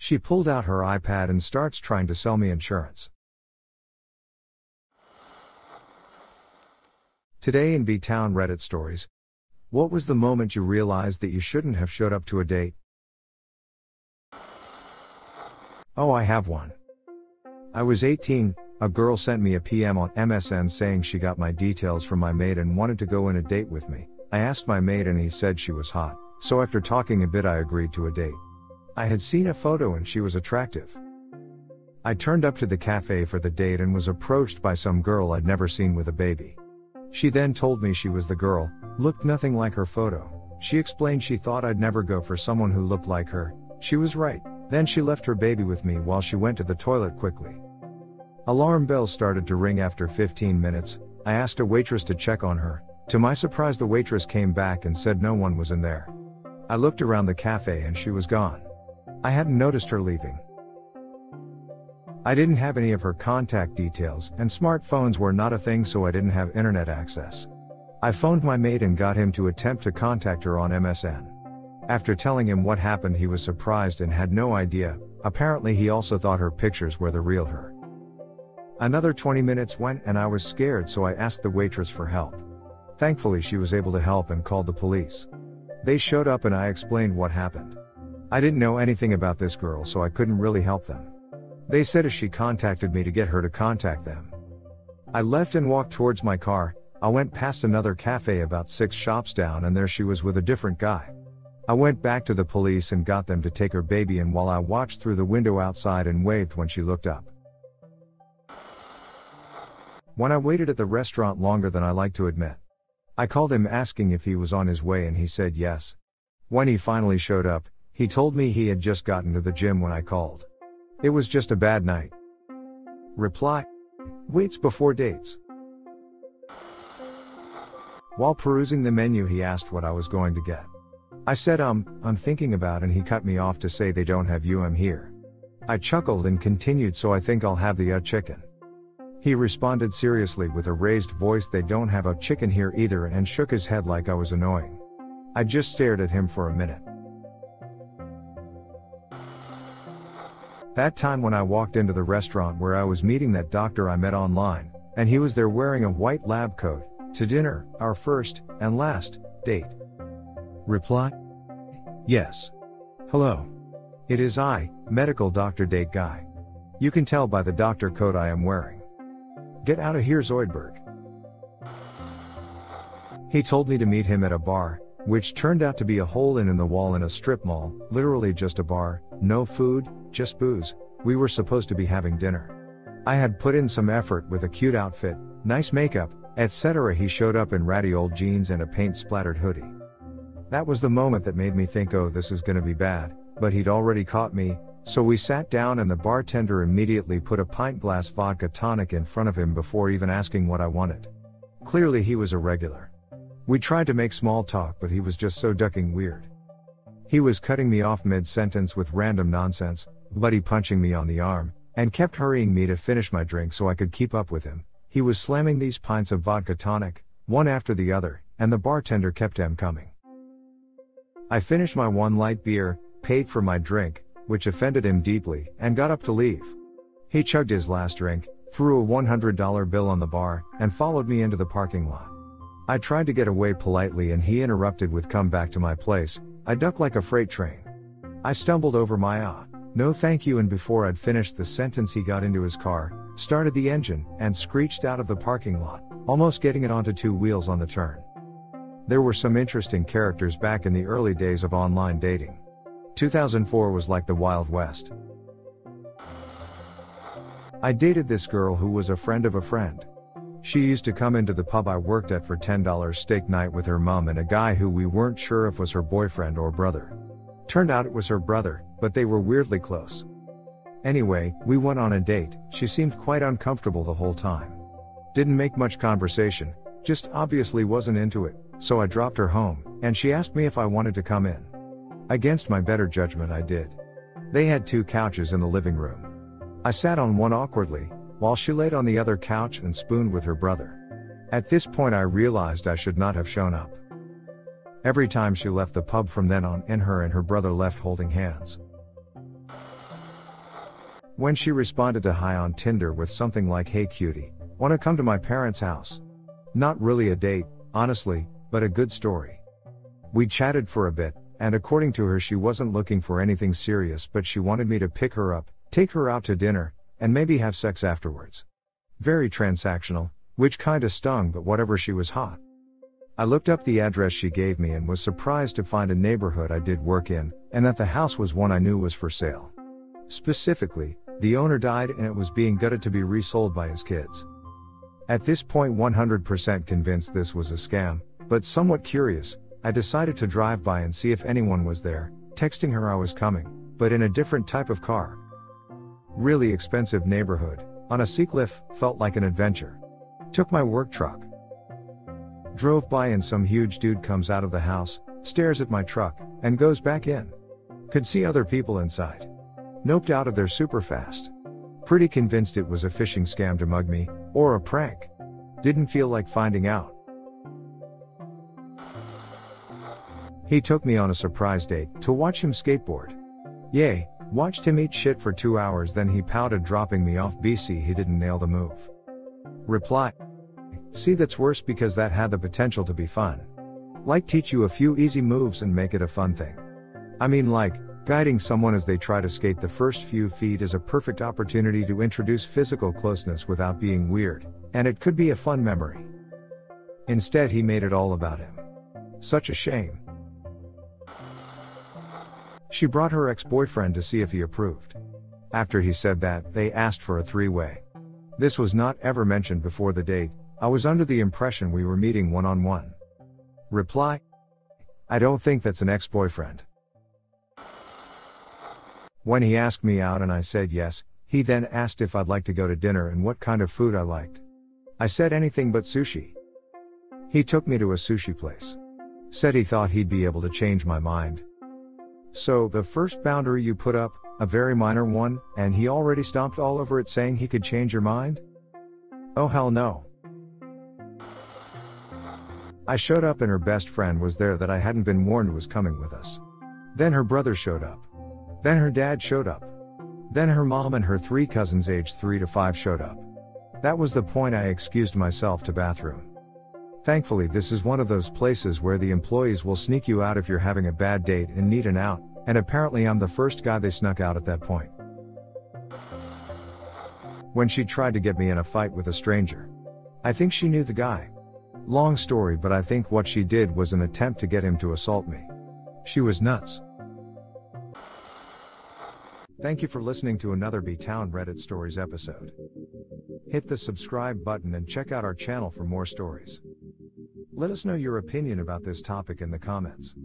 She pulled out her iPad and starts trying to sell me insurance. Today in B-Town Reddit stories. What was the moment you realized that you shouldn't have showed up to a date? Oh, I have one. I was 18, a girl sent me a PM on MSN saying she got my details from my mate and wanted to go on a date with me. I asked my mate and he said she was hot, so after talking a bit I agreed to a date. I had seen a photo and she was attractive. I turned up to the cafe for the date and was approached by some girl I'd never seen with a baby. She then told me she was the girl, looked nothing like her photo. She explained she thought I'd never go for someone who looked like her. She was right. Then she left her baby with me while she went to the toilet quickly. Alarm bells started to ring after 15 minutes. I asked a waitress to check on her. To my surprise, the waitress came back and said no one was in there. I looked around the cafe and she was gone. I hadn't noticed her leaving. I didn't have any of her contact details, and smartphones were not a thing, so I didn't have internet access. I phoned my mate and got him to attempt to contact her on MSN. After telling him what happened, he was surprised and had no idea. Apparently he also thought her pictures were the real her. Another 20 minutes went and I was scared, so I asked the waitress for help. Thankfully she was able to help and called the police. They showed up and I explained what happened. I didn't know anything about this girl, so I couldn't really help them. They said if she contacted me to get her to contact them. I left and walked towards my car. I went past another cafe about 6 shops down and there she was with a different guy. I went back to the police and got them to take her baby in while I watched through the window outside and waved when she looked up. When I waited at the restaurant longer than I like to admit. I called him asking if he was on his way and he said yes. When he finally showed up, he told me he had just gotten to the gym when I called. It was just a bad night. Reply. Waits before dates. While perusing the menu he asked what I was going to get. I said I'm thinking about, and he cut me off to say they don't have here. I chuckled and continued, so I think I'll have the chicken. He responded seriously with a raised voice, they don't have a chicken here either, and shook his head like I was annoying. I just stared at him for a minute. That time when I walked into the restaurant where I was meeting that doctor I met online, and he was there wearing a white lab coat, to dinner, our first and last date. Reply. Yes. Hello. It is I, medical doctor date guy. You can tell by the doctor coat I am wearing. Get out of here, Zoidberg. He told me to meet him at a bar, which turned out to be a hole in the wall in a strip mall, literally just a bar, no food, just booze. We were supposed to be having dinner. I had put in some effort with a cute outfit, nice makeup, etc. He showed up in ratty old jeans and a paint-splattered hoodie. That was the moment that made me think, oh, this is gonna be bad, but he'd already caught me, so we sat down and the bartender immediately put a pint glass vodka tonic in front of him before even asking what I wanted. Clearly he was a regular. We tried to make small talk, but he was just so ducking weird. He was cutting me off mid-sentence with random nonsense, buddy punching me on the arm, and kept hurrying me to finish my drink so I could keep up with him. He was slamming these pints of vodka tonic, one after the other, and the bartender kept coming. I finished my one light beer, paid for my drink, which offended him deeply, and got up to leave. He chugged his last drink, threw a $100 bill on the bar, and followed me into the parking lot. I tried to get away politely and he interrupted with come back to my place. I ducked like a freight train. I stumbled over my no thank you, and before I'd finished the sentence he got into his car, started the engine, and screeched out of the parking lot, almost getting it onto 2 wheels on the turn. There were some interesting characters back in the early days of online dating. 2004 was like the Wild West. I dated this girl who was a friend of a friend. She used to come into the pub I worked at for $10 steak night with her mom and a guy who we weren't sure if was her boyfriend or brother. Turned out it was her brother, but they were weirdly close. Anyway, we went on a date. She seemed quite uncomfortable the whole time. Didn't make much conversation, just obviously wasn't into it, so I dropped her home, and she asked me if I wanted to come in. Against my better judgment I did. They had 2 couches in the living room. I sat on one awkwardly, while she laid on the other couch and spooned with her brother. At this point I realized I should not have shown up. Every time she left the pub from then on, her and her brother left holding hands. When she responded to hi on Tinder with something like, "Hey cutie, wanna come to my parents' house?" Not really a date, honestly, but a good story. We chatted for a bit, and according to her she wasn't looking for anything serious, but she wanted me to pick her up, take her out to dinner, and maybe have sex afterwards. Very transactional, which kinda stung, but whatever, she was hot. I looked up the address she gave me and was surprised to find a neighborhood I did work in, and that the house was one I knew was for sale. Specifically, the owner died and it was being gutted to be resold by his kids. At this point 100% convinced this was a scam, but somewhat curious, I decided to drive by and see if anyone was there, texting her I was coming, but in a different type of car. Really expensive neighborhood, on a C-cliff, felt like an adventure. Took my work truck. Drove by and some huge dude comes out of the house, stares at my truck, and goes back in. Could see other people inside. Noped out of there super fast. Pretty convinced it was a phishing scam to mug me, or a prank. Didn't feel like finding out. He took me on a surprise date, to watch him skateboard. Yay, watched him eat shit for 2 hours, then he pouted dropping me off BC he didn't nail the move. Reply. See, that's worse because that had the potential to be fun. Like teach you a few easy moves and make it a fun thing. I mean, like, guiding someone as they try to skate the first few feet is a perfect opportunity to introduce physical closeness without being weird, and it could be a fun memory. Instead he made it all about him. Such a shame. She brought her ex-boyfriend to see if he approved. After he said that, they asked for a three-way. This was not ever mentioned before the date. I was under the impression we were meeting one-on-one. Reply. I don't think that's an ex-boyfriend. When he asked me out and I said yes, he then asked if I'd like to go to dinner and what kind of food I liked. I said anything but sushi. He took me to a sushi place. Said he thought he'd be able to change my mind. So, the first boundary you put up, a very minor one, and he already stomped all over it saying he could change your mind? Oh hell no. I showed up and her best friend was there that I hadn't been warned was coming with us. Then her brother showed up. Then her dad showed up. Then her mom and her 3 cousins aged 3 to 5 showed up. That was the point I excused myself to bathroom. Thankfully this is one of those places where the employees will sneak you out if you're having a bad date and need an out, and apparently I'm the first guy they snuck out at that point. When she tried to get me in a fight with a stranger. I think she knew the guy. Long story, but I think what she did was an attempt to get him to assault me. She was nuts. Thank you for listening to another B-Town Reddit Stories episode. Hit the subscribe button and check out our channel for more stories. Let us know your opinion about this topic in the comments.